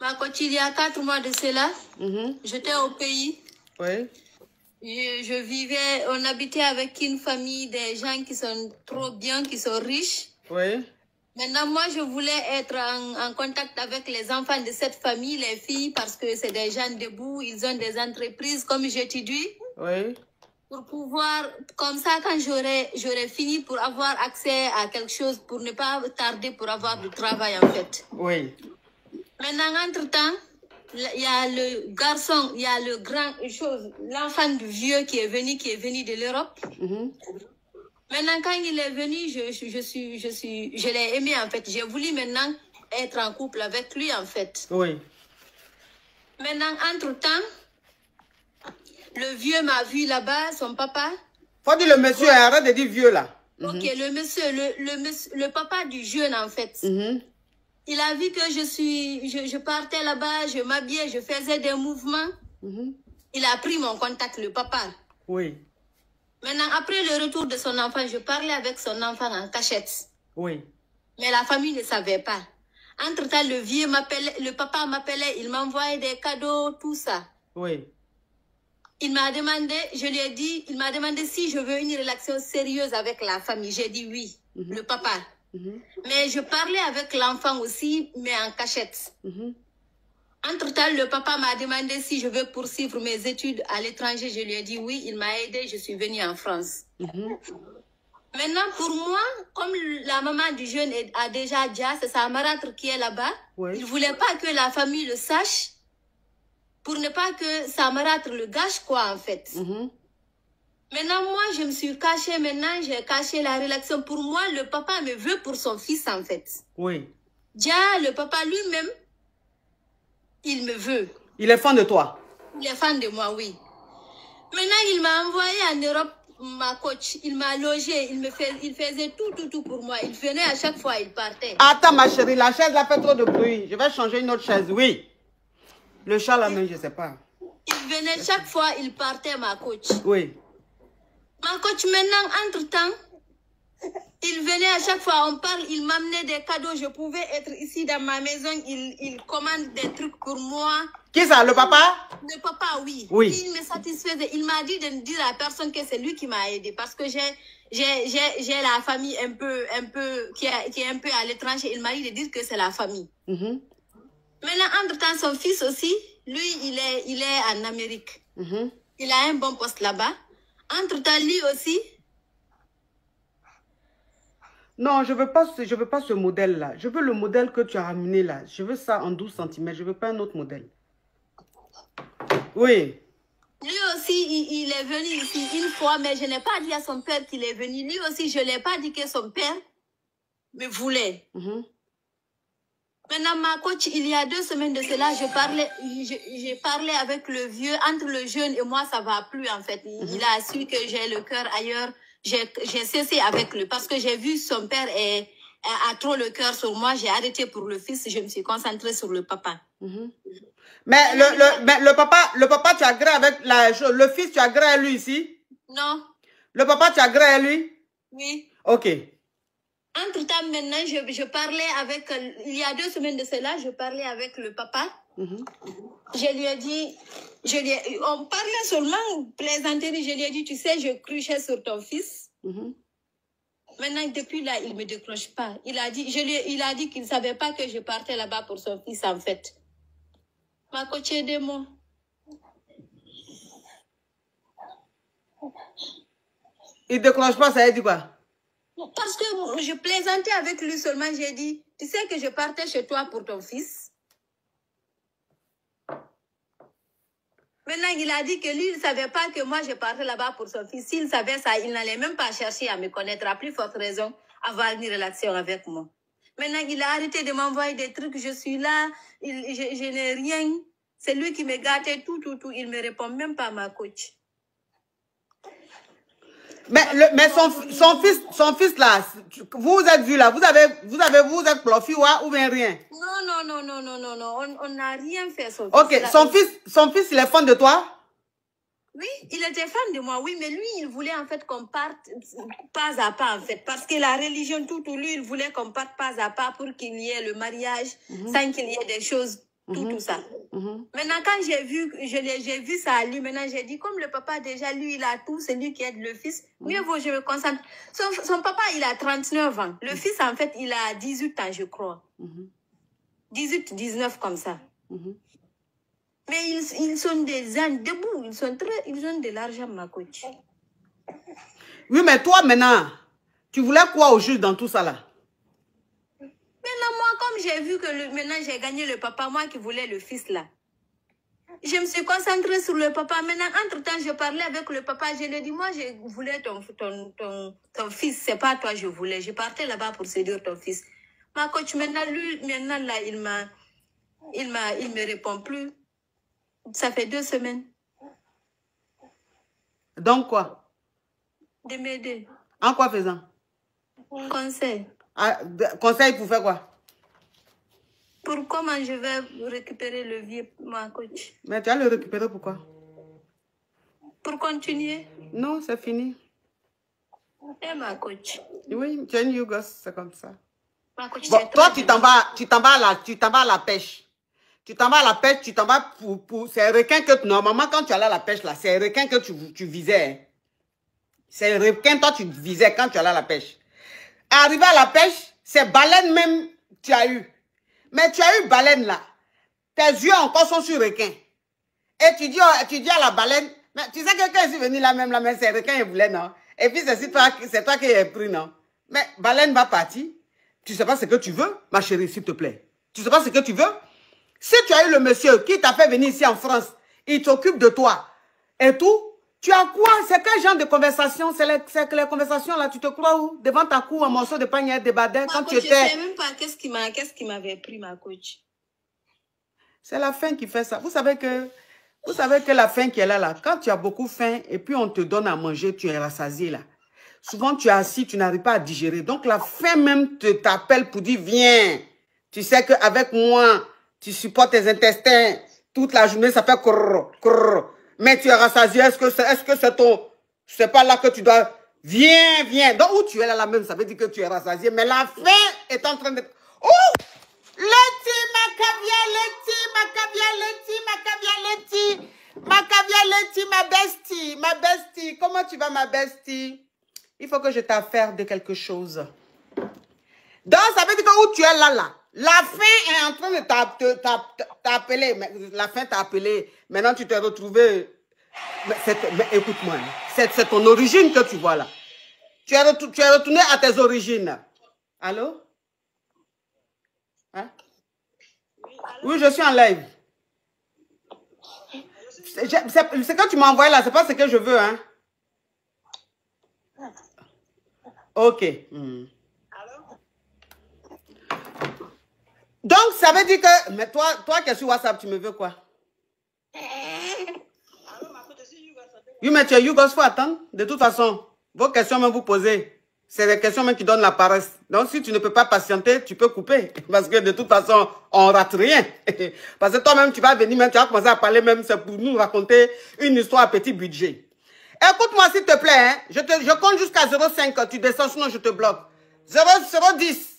Ma coach, il y a 4 mois de cela, j'étais au pays. Oui. Je vivais, on habitait avec une famille des gens qui sont trop bien, qui sont riches. Oui. Maintenant, moi, je voulais être en contact avec les enfants de cette famille, les filles, parce que c'est des gens debout, ils ont des entreprises comme j'étudie. Oui. Pour pouvoir, comme ça, quand j'aurais fini pour avoir accès à quelque chose, pour ne pas tarder pour avoir du travail, en fait. Oui. Maintenant, entre-temps, il y a le garçon, il y a le grand chose, l'enfant du vieux qui est venu de l'Europe. Maintenant, quand il est venu, je l'ai aimé, en fait. J'ai voulu maintenant être en couple avec lui, en fait. Oui. Maintenant, entre-temps, le vieux m'a vu là-bas, son papa. Faut dire le monsieur, arrête de dire vieux là. Ok, le monsieur, le papa du jeune, en fait. Il a vu que je partais là-bas, je m'habillais, je faisais des mouvements. Il a pris mon contact, le papa. Oui. Maintenant, après le retour de son enfant, je parlais avec son enfant en cachette. Oui. Mais la famille ne savait pas. Entre-temps, le papa m'appelait, il m'envoyait des cadeaux, tout ça. Oui. Il m'a demandé, il m'a demandé si je veux une relation sérieuse avec la famille. J'ai dit oui, le papa. Mais je parlais avec l'enfant aussi, mais en cachette. Entre-temps, le papa m'a demandé si je veux poursuivre mes études à l'étranger. Je lui ai dit oui, il m'a aidé, je suis venue en France. Maintenant, pour moi, comme la maman du jeune a déjà dit, c'est sa marâtre qui est là-bas, il ne voulait pas que la famille le sache, pour ne pas que sa marâtre le gâche, quoi, en fait. Maintenant, moi, je me suis cachée. Maintenant, j'ai caché la relation. Pour moi, le papa me veut pour son fils, en fait. Oui. Déjà, le papa lui-même, il me veut. Il est fan de toi? Il est fan de moi, oui. Maintenant, il m'a envoyé en Europe, ma coach. Il m'a logé. Il faisait tout pour moi. Il venait à chaque fois, il partait. Attends, ma chérie, la chaise là fait trop de bruit. Je vais changer une autre chaise, oui. Le chat là, même, je ne sais pas. Il venait chaque fois, il partait, ma coach. Oui. Ma coach, maintenant, entre-temps, il venait à chaque fois, on parle, il m'amenait des cadeaux. Je pouvais être ici dans ma maison, il commande des trucs pour moi. Qui ça, le papa? Le papa, oui. Oui. Il me satisfaisait. Il m'a dit de ne dire à personne que c'est lui qui m'a aidé. parce que j'ai la famille un peu qui est un peu à l'étranger. Il m'a dit de dire que c'est la famille. Maintenant, entre-temps, son fils aussi, lui, il est en Amérique. Il a un bon poste là-bas. Entre-temps, lui aussi. Non, je veux pas ce modèle-là. Je veux le modèle que tu as ramené là. Je veux ça en 12 cm. Je veux pas un autre modèle. Oui. Lui aussi, il est venu ici une fois, mais je n'ai pas dit à son père qu'il est venu. Lui aussi, je ne l'ai pas dit que son père me voulait. Maintenant, ma coach, il y a 2 semaines de cela, j'ai parlé avec le vieux. Entre le jeune et moi, ça ne va plus, en fait. Il a su que j'ai le cœur ailleurs. J'ai cessé avec lui parce que j'ai vu son père a trop le cœur sur moi. J'ai arrêté pour le fils. Je me suis concentrée sur le papa. Mais le papa, tu as gré avec le fils, tu as gré à lui ici? Non. Le papa, tu as gré à lui? Oui. Ok. Entre-temps, maintenant, je parlais avec... Il y a 2 semaines de cela, je parlais avec le papa. Je lui ai dit... on parlait seulement plaisanterie. Je lui ai dit, tu sais, je cruchais sur ton fils. Maintenant, depuis là, il ne me décroche pas. Il a dit qu'il ne savait pas que je partais là-bas pour son fils, en fait. Ma coach, aidez-moi. Il ne décroche pas, ça veut dire quoi? Parce que je plaisantais avec lui seulement, j'ai dit, tu sais que je partais chez toi pour ton fils. Maintenant, il a dit que lui, il ne savait pas que moi, je partais là-bas pour son fils. S'il savait ça, il n'allait même pas chercher à me connaître, à plus forte raison, avoir une relation avec moi. Maintenant, il a arrêté de m'envoyer des trucs, je suis là, je n'ai rien. C'est lui qui me gâtait tout. Il ne me répond même pas, ma coach. Mais son fils là, vous êtes vu là, vous êtes plofi ou bien rien? Non, on n'a rien fait. Ok, son fils, il est fan de toi? Oui, il était fan de moi, oui, mais lui, il voulait en fait qu'on parte pas à pas, en fait. Parce que la religion, lui, il voulait qu'on parte pas à pas pour qu'il y ait le mariage, sans qu'il y ait des choses tout ça. Maintenant, quand j'ai vu ça à lui, maintenant j'ai dit, comme le papa déjà, lui, il a tout, c'est lui qui aide le fils, mieux vaut je me concentre. Son papa, il a 39 ans. Le fils, en fait, il a 18 ans, je crois. 18, 19 comme ça. Mais ils sont des ânes debout, ils ont de l'argent, ma coach. Oui, mais toi, maintenant, tu voulais quoi au juge dans tout ça, là? Maintenant, moi, comme j'ai vu que maintenant j'ai gagné le papa, moi qui voulais le fils, là. Je me suis concentrée sur le papa. Maintenant, entre-temps, je parlais avec le papa. Je lui ai dit, moi, je voulais ton fils. C'est pas toi, je voulais. Je partais là-bas pour séduire ton fils. Ma coach, maintenant, là, il me répond plus. Ça fait 2 semaines. Donc quoi? De m'aider. En quoi faisant? Conseil. Ah, conseil pour faire quoi? Pour comment je vais récupérer le vieux, ma coach. Mais tu vas le récupérer pourquoi? Pour continuer. Non, c'est fini. Et ma coach. Oui, tu es une Yougos, c'est comme ça. Ma coach, bon, toi, tu t'en vas à la pêche. Tu t'en vas à la pêche, tu t'en vas pour... C'est un requin que... Normalement, quand tu allais à la pêche, là, c'est un requin que tu visais. Hein. C'est un requin, toi, tu visais quand tu allais à la pêche. Arrivé à la pêche, c'est baleine même tu as eu. Mais tu as eu baleine là. Tes yeux encore sont sur requin. Et tu dis à la baleine, mais tu sais que quand je suis venu là même, c'est requin il voulait, non? Et puis c'est toi qui es pris, non? Mais baleine va partir. Tu sais pas ce que tu veux, ma chérie, s'il te plaît. Tu sais pas ce que tu veux? Si tu as eu le monsieur qui t'a fait venir ici en France, il t'occupe de toi et tout, tu as quoi? C'est quel genre de conversation? C'est les conversations là, tu te crois où? Devant ta cour, un morceau de pain de badin, quand tu étais... Je ne sais même pas qu'est-ce qui m'avait pris, ma coach. C'est la faim qui fait ça. Vous savez que la faim qui est là, quand tu as beaucoup faim et puis on te donne à manger, tu es rassasié là. Souvent tu es assis, tu n'arrives pas à digérer. Donc la faim même t'appelle pour dire viens. Tu sais qu'avec moi, tu supportes tes intestins. Toute la journée, ça fait crrr, crrr. Mais tu es rassasié. Est-ce que c'est ton... C'est pas là que tu dois... Viens, viens. Donc où tu es là même, ça veut dire que tu es rassasié. Mais la faim est en train de... Oh! Letty, ma bestie. Comment tu vas, ma bestie? Il faut que je t'affaire de quelque chose. Donc, ça veut dire que où tu es là. La faim est en train de t'appeler. La faim t'a appelé. Maintenant, tu t'es retrouvé. Mais écoute-moi, c'est ton origine que tu vois là. Tu es retourné à tes origines. Allô? Hein? Oui, je suis en live. Ce que tu m'as envoyé là, c'est pas ce que je veux, hein? Ok. Donc, ça veut dire que... Mais toi qui es sur WhatsApp, tu me veux quoi? Oui, mais tu es Yougos, faut attendre. De toute façon, vos questions même vous posez. C'est des questions même qui donnent la paresse. Donc, si tu ne peux pas patienter, tu peux couper. Parce que de toute façon, on rate rien. Parce que toi-même, tu vas venir, même, tu vas commencer à parler même, c'est pour nous raconter une histoire à petit budget. Écoute-moi, s'il te plaît, hein. Je compte jusqu'à 0,5, tu descends, sinon je te bloque. 0,10.